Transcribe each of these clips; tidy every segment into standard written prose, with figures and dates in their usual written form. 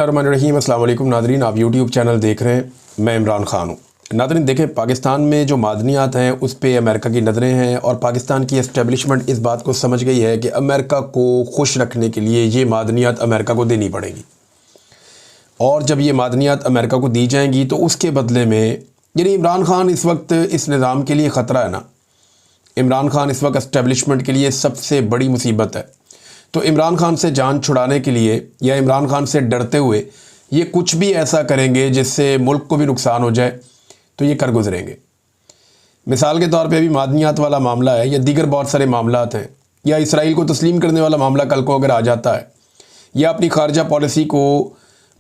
रहीम अस्सलाम वालेकुम नादरीन, आप यूट्यूब चैनल देख रहे हैं। मैं इमरान ख़ान हूँ। नादरीन देखें, पाकिस्तान में जो मादनियात हैं उस पे अमेरिका की नज़रें हैं और पाकिस्तान की एस्टेब्लिशमेंट इस बात को समझ गई है कि अमेरिका को खुश रखने के लिए ये मादनियात अमेरिका को देनी पड़ेगी। और जब ये मादनियात अमेरिका को दी जाएंगी तो उसके बदले में, यानी इमरान ख़ान इस वक्त इस निज़ाम के लिए ख़तरा है ना। इमरान ख़ान इस वक्त एस्टेब्लिशमेंट के लिए सबसे बड़ी मुसीबत है। तो इमरान ख़ान से जान छुड़ाने के लिए या इमरान ख़ान से डरते हुए ये कुछ भी ऐसा करेंगे जिससे मुल्क को भी नुकसान हो जाए तो ये कर गुजरेंगे। मिसाल के तौर पे अभी मादनियात वाला मामला है या दीगर बहुत सारे मामलात हैं, या इसराइल को तस्लीम करने वाला मामला कल को अगर आ जाता है, या अपनी खारजा पॉलिसी को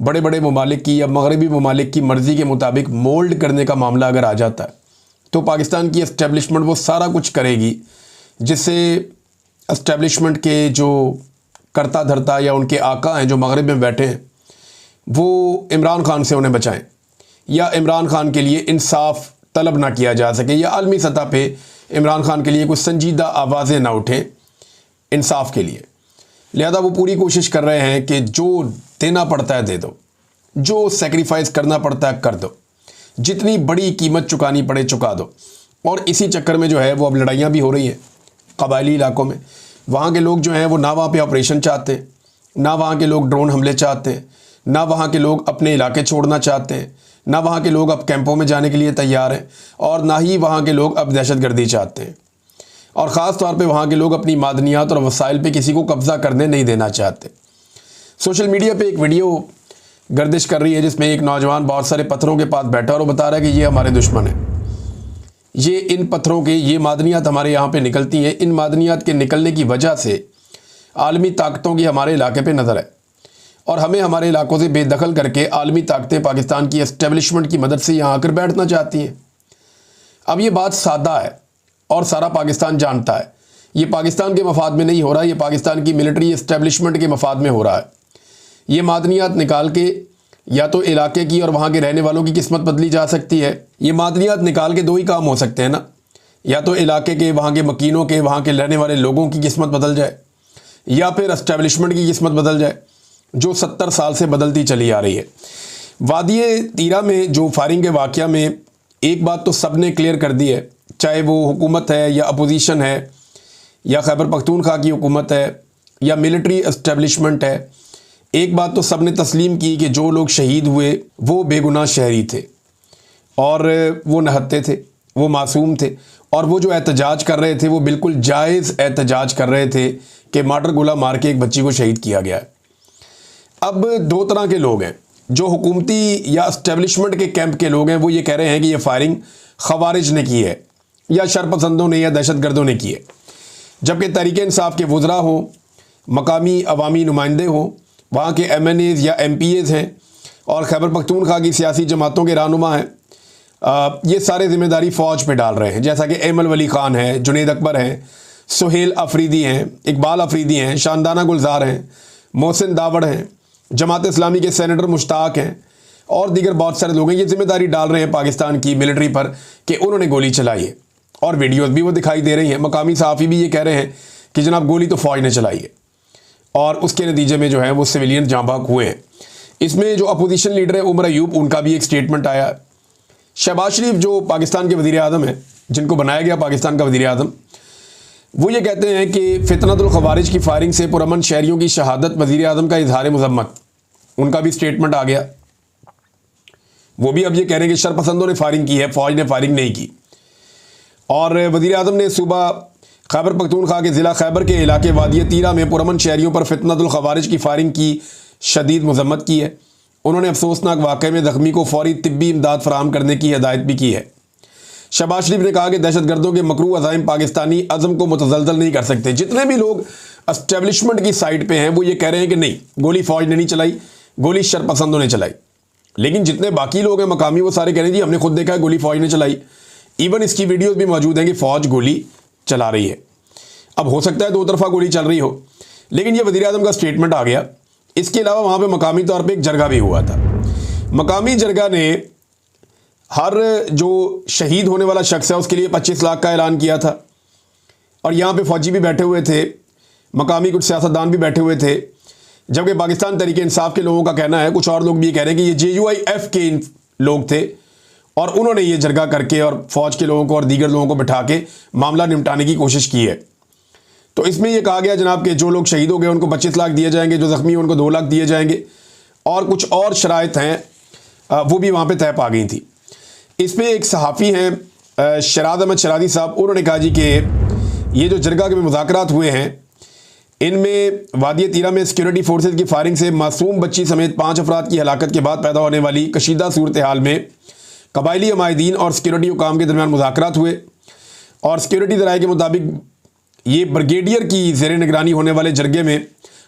बड़े बड़े ममालिक की या मगरबी ममालिक की मर्ज़ी के मुताबिक मोल्ड करने का मामला अगर आ जाता है तो पाकिस्तान की एस्टेब्लिशमेंट वो सारा कुछ करेगी जिससे एस्टेब्लिशमेंट के जो करता धरता या उनके आका हैं जो मगरिब में बैठे हैं वो इमरान ख़ान से उन्हें बचाएं, या इमरान ख़ान के लिए इंसाफ तलब ना किया जा सके, या आलमी सतह पे इमरान ख़ान के लिए कुछ संजीदा आवाज़ें ना उठें इंसाफ के लिए। लिहाजा वो पूरी कोशिश कर रहे हैं कि जो देना पड़ता है दे दो, जो सेक्रीफाइस करना पड़ता है कर दो, जितनी बड़ी कीमत चुकानी पड़े चुका दो। और इसी चक्कर में जो है वो अब लड़ाइयाँ भी हो रही हैं कबायली इलाकों में। वहाँ के लोग जो हैं वो ना वहाँ पे ऑपरेशन चाहते हैं, ना वहाँ के लोग ड्रोन हमले चाहते हैं, ना वहाँ के लोग अपने इलाके छोड़ना चाहते हैं, ना वहाँ के लोग अब कैंपों में जाने के लिए तैयार हैं, और ना ही वहाँ के लोग अब दहशतगर्दी चाहते हैं। और ख़ास तौर पे वहाँ के लोग अपनी मादनियात और वसाइल पे किसी को कब्ज़ा करने नहीं देना चाहते। सोशल मीडिया पे एक वीडियो गर्दिश कर रही है जिसमें एक नौजवान बहुत सारे पत्थरों के पास बैठा और वो बता रहा है कि ये हमारे दुश्मन हैं, ये इन पत्थरों के, ये मादनियात हमारे यहाँ पे निकलती हैं, इन मादनियात के निकलने की वजह से आलमी ताकतों की हमारे इलाके पे नज़र है और हमें हमारे इलाकों से बेदखल करके आलमी ताकतें पाकिस्तान की एस्टेब्लिशमेंट की मदद से यहाँ आकर बैठना चाहती हैं। अब ये बात सादा है और सारा पाकिस्तान जानता है, ये पाकिस्तान के मफाद में नहीं हो रहा, ये पाकिस्तान की मिलिट्री एस्टेब्लिशमेंट के मफाद में हो रहा है। ये मादनियात निकाल के या तो इलाके की और वहाँ के रहने वालों की किस्मत बदली जा सकती है। ये मादनियात निकाल के दो ही काम हो सकते हैं ना, या तो इलाके के वहाँ के मकीनों के, वहाँ के रहने वाले लोगों की किस्मत बदल जाए, या फिर एस्टेब्लिशमेंट की किस्मत बदल जाए जो 70 साल से बदलती चली आ रही है। वादी तीरा में जो फायरिंग के वाक़या में एक बात तो सब ने क्लियर कर दी है, चाहे वो हुकूमत है या अपोजिशन है या खैबर पख्तूनख्वा की हुकूमत है या मिलिट्री एस्टेब्लिशमेंट है, एक बात तो सब ने तस्लीम की कि जो लोग शहीद हुए वो बेगुनाह शहरी थे और वो नहत्ते थे, वो मासूम थे, और वो जो एहतजाज कर रहे थे वो बिल्कुल जायज़ एहतजाज कर रहे थे कि मार्टर गोला मार के एक बच्ची को शहीद किया गया है। अब दो तरह के लोग हैं, जो हुकूमती या एस्टेब्लिशमेंट के कैंप के लोग हैं वो ये कह रहे हैं कि ये फायरिंग खवारिज ने की है या शरपसंदों ने या दहशतगर्दों ने की है, जबकि तहरीक इंसाफ के वज़रा हों, मकामी अवामी नुमाइंदे हों, वहाँ के MNAs या MPAs हैं और खैबर पख्तूनख्वा की सियासी जमातों के रहनुमा हैं, ये सारे ज़िम्मेदारी फ़ौज पे डाल रहे हैं। जैसा कि एमल वली ख़ान है, जुनेद अकबर हैं, सुहेल अफरीदी हैं, इकबाल अफरीदी हैं, शानदाना गुलजार हैं, मोहसिन दावड़ हैं, जमात इस्लामी के सेनेटर मुश्ताक हैं और दीगर बहुत सारे लोग हैं। ये ज़िम्मेदारी डाल रहे हैं पाकिस्तान की मिलिट्री पर कि उन्होंने गोली चलाई है, और वीडियोज़ भी वो दिखाई दे रही हैं। मकामी सहाफ़ी भी ये कह रहे हैं कि जनाब गोली तो फ़ौज ने चलाई है और उसके नतीजे में जो है वो सिविलियन जाँ बहक हुए हैं। इसमें जो अपोजिशन लीडर है उमर अयूब, उनका भी एक स्टेटमेंट आया। शहबाज शरीफ जो पाकिस्तान के वज़ीर आज़म हैं, जिनको बनाया गया पाकिस्तान का वज़ीर आज़म, वो ये कहते हैं कि फितनतुल खवारिज की फायरिंग से पुरअमन शहरियों की शहादत वज़ीर आज़म का इजहार मज़म्मत, उनका भी स्टेटमेंट आ गया। वो भी अब ये कह रहे हैं कि शरपसंदों ने फायरिंग की है, फ़ौज ने फायरिंग नहीं की। और वज़ीर आज़म ने सूबा खैबर पख्तूनख्वा के ज़िला खैबर के इलाके वादी तीरा में पुरअमन शहरियों पर फितनतुल खवारिज की फायरिंग की शदीद मज़म्मत की है। उन्होंने अफसोसनाक वाक़े में ज़ख्मी को फ़ौरी तिब्बी इमदाद फराहम करने की हिदायत भी की है। शहबाज शरीफ ने कहा कि दहशतगर्दों के मकरू अज़ाइम पाकिस्तानी अज़म को मुतज़लज़ल नहीं कर सकते। जितने भी लोग एस्टेब्लिशमेंट की साइड पे हैं वो ये कह रहे हैं कि नहीं, गोली फ़ौज ने नहीं चलाई, गोली शरपसंदों ने चलाई। लेकिन जितने बाकी लोग हैं मकामी, वो सारे कह रहे हैं जी हमने खुद देखा है गोली फ़ौज ने चलाई। इवन इसकी वीडियोज़ भी मौजूद हैं कि फ़ौज गोली चला रही है। अब हो सकता है दो तरफा गोली चल रही हो, लेकिन ये वज़ीर आज़म का स्टेटमेंट आ गया। इसके अलावा वहाँ पे मकामी तौर पे एक जरगा भी हुआ था। मकामी जरगा ने हर जो शहीद होने वाला शख्स है उसके लिए 25 लाख का ऐलान किया था, और यहाँ पे फ़ौजी भी बैठे हुए थे, मकामी कुछ सियासतदान भी बैठे हुए थे, जबकि पाकिस्तान तरीके इंसाफ के लोगों का कहना है, कुछ और लोग भी ये कह रहे हैं कि ये JUIF के लोग थे और उन्होंने ये जरगा करके और फौज के लोगों को और दीगर लोगों को बिठा के मामला निपटाने की कोशिश की है। तो इसमें यह कहा गया जनाब कि जो लोग शहीद हो गए उनको 25 लाख दिए जाएंगे, जो जख्मी उनको 2 लाख दिए जाएंगे, और कुछ और शराइत हैं वो भी वहाँ पे तय पा गई थी। इसमें एक सहाफ़ी हैं शराद अहमद शरादी साहब, उन्होंने कहा जी कि ये जो जरगा के मुज़ाकरात हुए हैं इनमें वादी तीरा में सिक्योरिटी फोर्सेज की फायरिंग से मासूम बच्ची समेत 5 अफराद की हलाकत के बाद पैदा होने वाली कशीदा सूरत हाल में कबायली अमायदीन और सिक्योरिटी हुकाम के दरमियान मुज़ाकरात हुए और सिक्योरिटी दराए के मुताबिक ये ब्रिगेडियर की ज़ेर निगरानी होने वाले जरगे में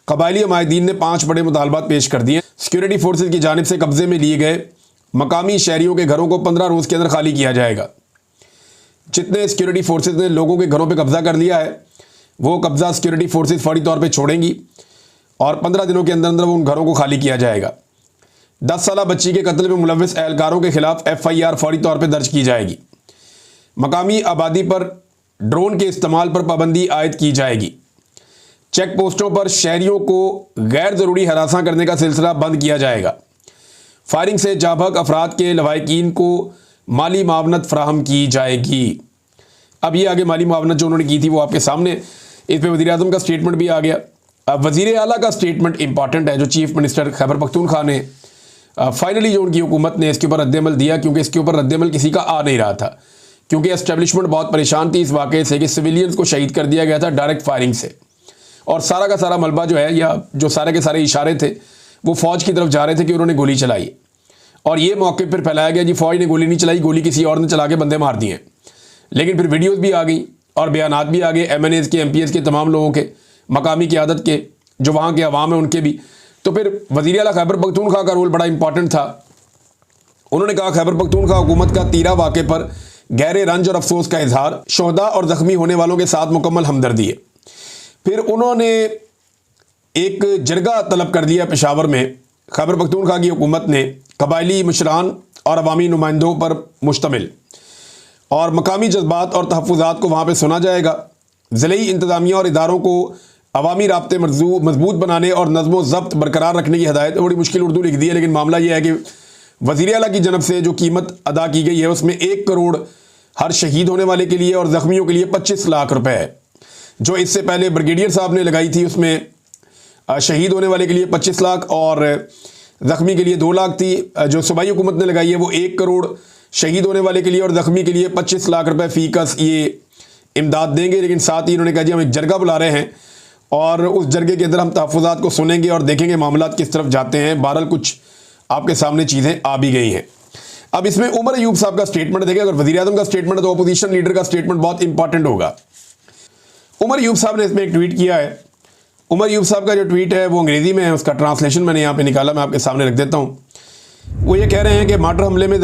कबायली अमायदीन ने 5 बड़े मुतालबात पेश कर दिए। सिक्योरिटी फोर्सेज की जानिब से कब्जे में लिए गए मकामी शहरियों के घरों को 15 रोज़ के अंदर खाली किया जाएगा। जितने सिक्योरिटी फोर्सेज ने लोगों के घरों पर कब्जा कर लिया है वो कब्जा सिक्योरिटी फोर्सेज फौरी तौर पे छोड़ेंगी और 15 दिनों के अंदर अंदर वो उन घरों को खाली किया जाएगा। 10 साला बच्ची के कत्ल में मुलव्विस एहलकारों के खिलाफ FIR फौरी तौर पे दर्ज की जाएगी। मकामी आबादी पर ड्रोन के इस्तेमाल पर पाबंदी आयद की जाएगी। चेक पोस्टों पर शहरियों को गैर ज़रूरी हरासा करने का सिलसिला बंद किया जाएगा। फायरिंग से जाबक अफराद के लवाहिकीन को माली मावनत फराहम की जाएगी। अब ये आगे माली मावनत जो उन्होंने की थी वो आपके सामने, इस पर वज़ीर आज़म का स्टेटमेंट भी आ गया। अब वज़ीर आला का स्टेटमेंट इंपॉर्टेंट है जो चीफ मिनिस्टर खैबर पख्तूनख्वा ने फाइनली जो उनकी हुकूमत ने इसके ऊपर रद्दअमल दिया, क्योंकि इसके ऊपर रद्दअमल किसी का आ नहीं रहा था, क्योंकि एस्टेब्लिशमेंट बहुत परेशान थी इस वाक़े से कि सिविलियंस को शहीद कर दिया गया था डायरेक्ट फायरिंग से, और सारा का सारा मलबा जो है या जो सारे के सारे इशारे थे वो फ़ौज की तरफ जा रहे थे कि उन्होंने गोली चलाई, और ये मौके पर फैलाया गया जी फ़ौज ने गोली नहीं चलाई, गोली किसी और ने चला के बंदे मार दिए। लेकिन फिर वीडियोज़ भी आ गई और बयानात भी आ गए MNAs के, MPs के, तमाम लोगों के, मकामी क़यादत के, जो वहाँ के अवाम है उनके भी। तो फिर वज़ीर आला खैबर पख्तूनख्वा का रोल बड़ा इंपॉर्टेंट था। उन्होंने कहा खैबर पख्तूनख्वा हुकूमत का तीरा वाक़े पर गहरे रंज और अफसोस का इजहार, शोहदा और ज़ख्मी होने वालों के साथ मुकम्मल हमदर्दी है। फिर उन्होंने एक जरगा तलब कर दिया पेशावर में। खैबर पख्तूनख्वा की हुकूमत ने कबायली मुशरान और अवामी नुमाइंदों पर मुश्तमिल और मकामी जज्बात और तहफ़्फ़ुज़ात को वहाँ पर सुना जाएगा। ज़िली इंतज़ामिया और इदारों को अवामी राब्ते मजबूत बनाने और नज़्म ज़ब्त बरकरार रखने की हिदायत। बड़ी मुश्किल उर्दू लिख दी है, लेकिन मामला यह है कि वज़ीर आला की जनब से जो कीमत अदा की गई है उसमें 1 करोड़ हर शहीद होने वाले के लिए और ज़ख्मियों के लिए 25 लाख रुपए है। जो इससे पहले ब्रिगेडियर साहब ने लगाई थी उसमें शहीद होने वाले के लिए 25 लाख और ज़ख्मी के लिए 2 लाख थी। जो सूबाई हुकूमत ने लगाई है वो 1 करोड़ शहीद होने वाले के लिए और ज़ख्मी के लिए 25 लाख रुपए फ़ी कस ये इमदाद देंगे। लेकिन साथ ही इन्होंने कहा जी हम एक जरगा बुला रहे हैं और उस जरगे के अंदर हम तहफ़्फ़ुज़ात को सुनेंगे और देखेंगे मामला किस तरफ जाते हैं। बहरहाल कुछ आपके सामने चीज़ें आ भी गई हैं। अब इसमें उमर अयूब साहब का स्टेटमेंट देखें। अगर वज़ीर आज़म का स्टेटमेंट है तो अपोजिशन लीडर का स्टेटमेंट बहुत इंपॉर्टेंट होगा। उमर अयूब साहब ने इसमें एक ट्वीट किया है। उमर अयूब साहब का जो ट्वीट है वो अंग्रेज़ी में है, उसका ट्रांसलेशन मैंने यहाँ पे निकाला, मैं आपके सामने रख देता हूँ। वो ये कह रहे हैं कि मार्टर हमले में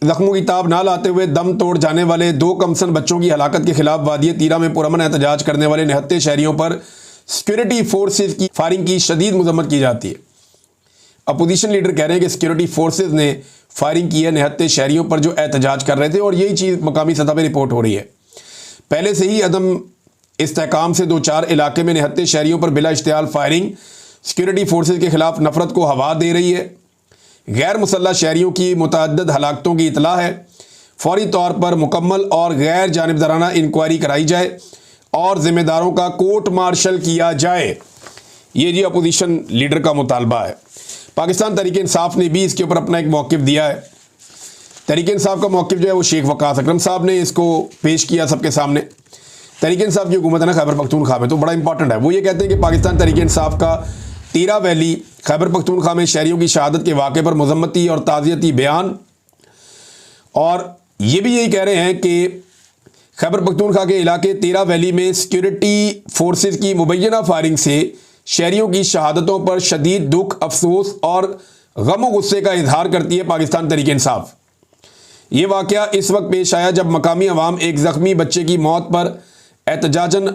ज़ख्मों की ताब ना लाते हुए दम तोड़ जाने वाले 2 कमसन बच्चों की हलाकत के खिलाफ वादी तीरा में पुरअमन एहतजाज करने वाले 79 शहरियों पर सिक्योरिटी फोर्सेज की फायरिंग की शदीद मजम्मत की जाती है। अपोजिशन लीडर कह रहे हैं कि सिक्योरिटी फोर्सेज ने फायरिंग की है 79 शहरियों पर जो एहतजाज कर रहे थे, और यही चीज़ मकामी सतह पर रिपोर्ट हो रही है। पहले से ही अदम इस्तेहकाम से 2-4 इलाके में 79 शहरियों पर बिला इश्तियाल फायरिंग सिक्योरिटी फोर्सेज के खिलाफ नफरत को हवा दे रही है। गैर मुसल्लह शहरियों की मुतअद्दिद हलाकतों की इतला है। फौरी तौर पर मुकम्मल और गैर जानिबदाराना इंक्वायरी कराई जाए और ज़िम्मेदारों का कोर्ट मार्शल किया जाए। ये जी अपोजिशन लीडर का मुतालबा है। पाकिस्तान तहरीक इंसाफ ने भी इसके ऊपर अपना एक मौक़िफ़ दिया है। तहरीक इंसाफ का मौक़िफ़ जो है वो शेख वक़ास अकरम साहब ने इसको पेश किया सबके सामने। तहरीक इंसाफ की हुकूमत है ना खैबर पख्तूनख्वा में, तो बड़ा इंपॉर्टेंट है। वो ये कहते हैं कि पाकिस्तान तहरीक इंसाफ का तीरा वैली खैबर पख्तूनख्वा में शहरियों की शहादत के वाक़े पर मज़म्मती और ताज़ियती बयान, और ये भी यही कह रहे हैं कि खैबर पख्तूनख्वा के इलाके तीरा वैली में सिक्योरिटी फोर्सेज की मुबैना फायरिंग से शहरियों की शहादतों पर शदीद दुख, अफसोस और गम गुस्से का इजहार करती है पाकिस्तान तहरीक इंसाफ। ये वाक़या इस वक्त पेश आया जब मकामी अवाम एक ज़ख्मी बच्चे की मौत पर एहतजाजन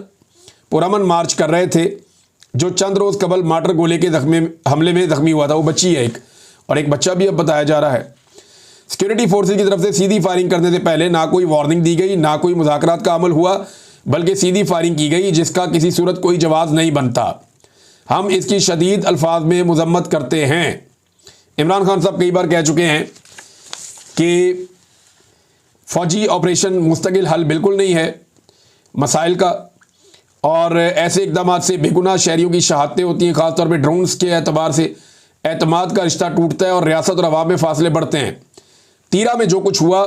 पुरअमन मार्च कर रहे थे, जो चंद रोज़ कबल मार्टर गोले के हमले में ज़ख्मी हुआ था। वो बच्ची है एक, और एक बच्चा भी अब बताया जा रहा है। सिक्योरिटी फोर्सेज की तरफ से सीधी फायरिंग करने से पहले ना कोई वार्निंग दी गई, ना कोई मुज़ाकरात का अमल हुआ, बल्कि सीधी फायरिंग की गई जिसका किसी सूरत कोई जवाब नहीं बनता। हम इसकी शदीद अल्फाज में मजम्मत करते हैं। इमरान खान साहब कई बार कह चुके हैं कि फ़ौजी ऑपरेशन मुस्तकिल हल बिल्कुल नहीं है मसाइल का, और ऐसे इकदाम से बेगुनाह शहरियों की शहादतें होती हैं। ख़ासतौर पर ड्रोन्स के एतबार से एतमाद का रिश्ता टूटता है और रियासत और अवाम में फासले बढ़ते हैं। तीरा में जो कुछ हुआ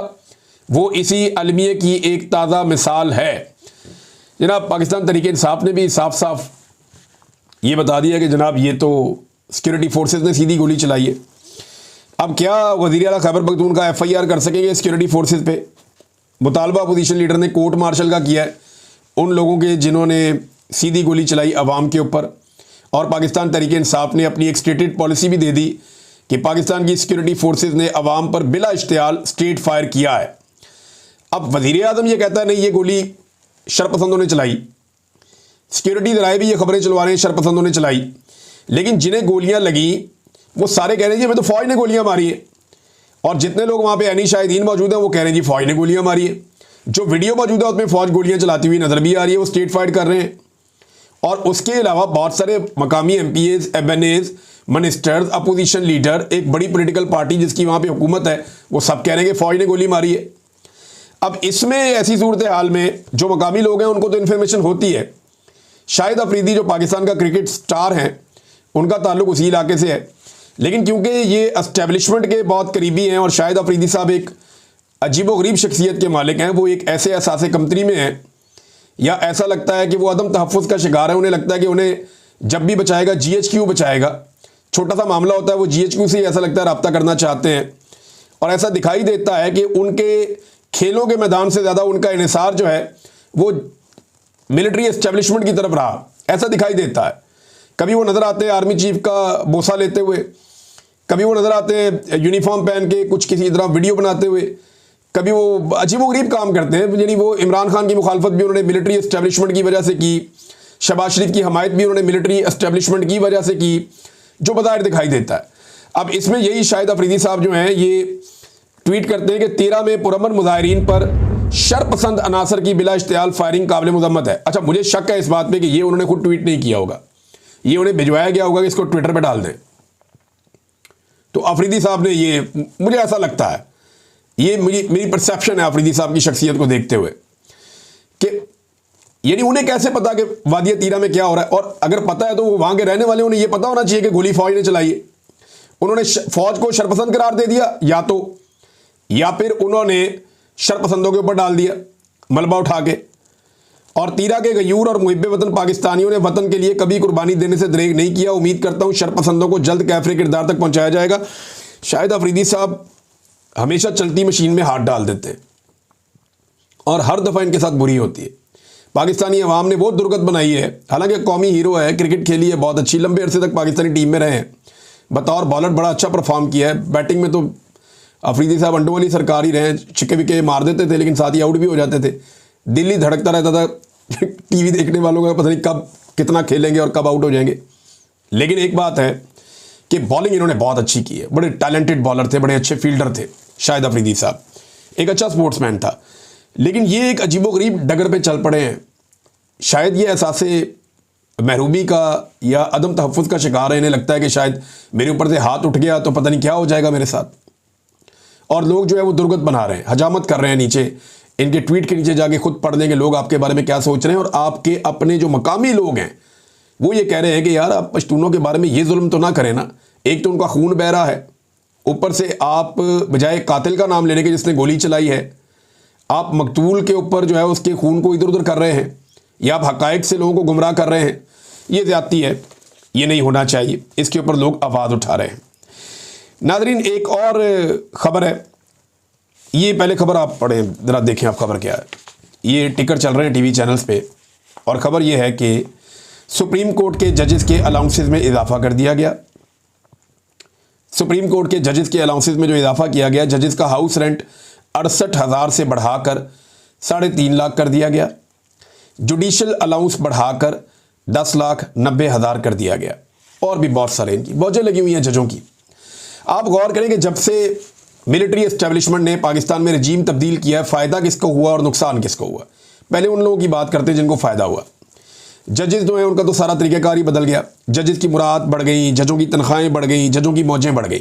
वो इसी अलमिये की एक ताज़ा मिसाल है। जनाब पाकिस्तान तहरीक इंसाफ ने भी साफ साफ ये बता दिया कि जनाब ये तो सिक्योरिटी फोर्सेस ने सीधी गोली चलाई है। अब क्या वज़ीर आला खैबर पख्तूनख्वा FIR कर सकेंगे सिक्योरिटी फोर्सेस पे? मुतालबा अपोजिशन लीडर ने कोर्ट मार्शल का किया है उन लोगों के जिन्होंने सीधी गोली चलाई अवाम के ऊपर, और पाकिस्तान तहरीक इंसाफ ने अपनी एक स्टेटेड पॉलिसी भी दे दी कि पाकिस्तान की सिक्योरिटी फोर्सेस ने अवाम पर बिला इश्तियाल स्ट्रेट फायर किया है। अब वज़ीर आज़म ये कहता है नहीं ये गोली शरपसंदों ने चलाई, सिक्योरिटी दराए भी ये खबरें चलवा रहे हैं शरपसंदों ने चलाई, लेकिन जिन्हें गोलियां लगी वो सारे कह रहे हैं जी हमें तो फ़ौज ने गोलियां मारी है। और जितने लोग वहाँ पे ऐनी शाहिदीन मौजूद हैं वो कह रहे हैं जी फ़ौज ने गोलियां मारी है। जो वीडियो मौजूद है उसमें फ़ौज गोलियां चलाती हुई नज़र भी आ रही है, वो स्ट्रेट फाइट कर रहे हैं। और उसके अलावा बहुत सारे मकामी MPAs, MNAs, ministers, opposition leader, एक बड़ी पॉलिटिकल पार्टी जिसकी वहाँ पे हुकूमत है, वो सब कह रहे हैं कि फ़ौज ने गोली मारी है। अब इसमें ऐसी सूरत हाल में जो मकामी लोग हैं उनको तो इन्फॉर्मेशन होती है। शाहिद अफरीदी जो पाकिस्तान का क्रिकेट स्टार हैं उनका ताल्लुक उसी इलाके से है, लेकिन क्योंकि ये एस्टेब्लिशमेंट के बहुत करीबी हैं और शाहिद अफरीदी साहब एक अजीबोगरीब शख्सियत के मालिक हैं, वो एक ऐसे एहसास कमतरी में हैं या ऐसा लगता है कि वो अदम तहफ़्फ़ुज़ का शिकार है। उन्हें लगता है कि उन्हें जब भी बचाएगा GHQ बचाएगा। छोटा सा मामला होता है वो GHQ से ऐसा लगता है रब्ता करना चाहते हैं, और ऐसा दिखाई देता है कि उनके खेलों के मैदान से ज़्यादा उनका इन्हिसार जो है वो मिलिट्री एस्टेब्लिशमेंट की तरफ रहा, ऐसा दिखाई देता है। कभी वो नज़र आते हैं आर्मी चीफ का बोसा लेते हुए, कभी वो नज़र आते हैं यूनिफॉर्म पहन के कुछ किसी तरह वीडियो बनाते हुए, कभी वो अजीबोगरीब काम करते हैं। यानी वो इमरान खान की मुखालफत भी उन्होंने मिलिट्री एस्टेब्लिशमेंट की वजह से की, शहबाज शरीफ की हमायत भी उन्होंने मिलिट्री एस्टेब्लिशमेंट की वजह से की, जो बज़ाहिर दिखाई देता है। अब इसमें यही शाहिद अफरीदी साहब जो हैं ये ट्वीट करते हैं कि 13 में पुरअमन मुजाहिरीन पर शरपसंद अनासर की बिला इश्तियाल फायरिंग काबिल मजम्मत है। अच्छा, मुझे शक है इस बात पे कि ये उन्होंने खुद ट्वीट नहीं किया होगा, ये उन्हें भिजवाया गया होगा कि इसको ट्विटर पे डाल दें। तो अफरीदी साहब ने ये, मुझे ऐसा लगता है, ये मेरी परसेप्शन है अफरीदी साहब की शख्सियत को देखते हुए, कि यानी उन्हें कैसे पता कि वादिया तीरा में क्या हो रहा है, और अगर पता है तो वो वहां के रहने वाले उन्हें ये पता होना चाहिए कि गोली फौज ने चलाई है। उन्होंने फौज को शरपसंद करार दे दिया या फिर उन्होंने शरपसंदों के ऊपर डाल दिया मलबा उठा के। और तीरा के गयूर और मुहिब्बे वतन पाकिस्तानियों ने वतन के लिए कभी कुर्बानी देने से दरेग नहीं किया। उम्मीद करता हूँ शरपसंदों को जल्द कैफरे किरदार तक पहुँचाया जाएगा। शाहिद अफरीदी साहब हमेशा चलती मशीन में हाथ डाल देते हैं और हर दफ़ा इनके साथ बुरी होती है। पाकिस्तानी अवाम ने वो दुर्गत बनाई है, हालांकि कौमी हीरो है, क्रिकेट खेली है बहुत अच्छी, लंबे अरसे तक पाकिस्तानी टीम में रहे हैं, बतौर बॉलर बड़ा अच्छा परफॉर्म किया है। बैटिंग में तो अफरीदी साहब अंडों वाली सरकार ही रहे, छिक्के विक्के मार देते थे लेकिन साथ ही आउट भी हो जाते थे। दिल ही धड़कता रहता था टीवी देखने वालों का, पता नहीं कब कितना खेलेंगे और कब आउट हो जाएंगे। लेकिन एक बात है कि बॉलिंग इन्होंने बहुत अच्छी की है, बड़े टैलेंटेड बॉलर थे, बड़े अच्छे फील्डर थे शाहिद अफरीदी साहब, एक अच्छा स्पोर्ट्समैन था। लेकिन ये एक अजीबोगरीब डगर पे चल पड़े हैं। शायद ये एहसास महरूमी का या अदम तहफ़्फ़ुज़ का शिकार है। इन्हें लगता है कि शायद मेरे ऊपर से हाथ उठ गया तो पता नहीं क्या हो जाएगा मेरे साथ, और लोग जो है वो दुर्गत बना रहे हैं, हजामत कर रहे हैं। नीचे इनके ट्वीट के नीचे जाके खुद पढ़ लेंगे लोग आपके बारे में क्या सोच रहे हैं। और आपके अपने जो मकामी लोग हैं वो ये कह रहे हैं कि यार आप पश्तूनों के बारे में ये जुल्म तो ना करें ना। एक तो उनका खून बह रहा है, ऊपर से आप बजाय कातिल का नाम लेने के जिसने गोली चलाई है, आप मकतूल के ऊपर जो है उसके खून को इधर उधर कर रहे हैं, या आप हकायक से लोगों को गुमराह कर रहे हैं। ये ज़्यादती है, ये नहीं होना चाहिए। इसके ऊपर लोग आवाज़ उठा रहे हैं। नाज़रीन, एक और ख़बर है, ये पहले खबर आप पढ़ें ज़रा, देखें आप खबर क्या है। ये टिकर चल रहे हैं टीवी चैनल्स पे, और ख़बर ये है कि सुप्रीम कोर्ट के जजेस के अलाउंसेस में इजाफा कर दिया गया। सुप्रीम कोर्ट के जजेस के अलाउंसेस में जो इजाफा किया गया, जजेस का हाउस रेंट 68,000 से बढ़ाकर 3.5 लाख कर दिया गया। जुडिशल अलाउंस बढ़ाकर 10,90,000 कर दिया गया। और भी बहुत सारे इनकी मौजें लगी हुई हैं जजों की। आप गौर करें कि जब से मिलिट्री एस्टेब्लिशमेंट ने पाकिस्तान में रजीम तब्दील किया है, फ़ायदा किसको हुआ और नुकसान किसको हुआ। पहले उन लोगों की बात करते हैं जिनको फ़ायदा हुआ। जजेस जो हैं उनका तो सारा तरीक़ाकार ही बदल गया। जजेस की मुराद बढ़ गई, जजों की तनख्वाहें बढ़ गई, जजों की मौजें बढ़ गई।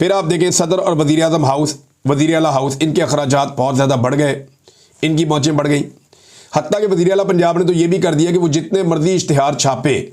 फिर आप देखें सदर और वज़ीर आज़म हाउस, वज़ीर आला हाउस, इनके अखराजात बहुत ज़्यादा बढ़ गए, इनकी मौजें बढ़ गई। हत्ता कि वज़ीर आला पंजाब ने तो ये भी कर दिया कि वो जितने मर्जी इश्तिहार छापे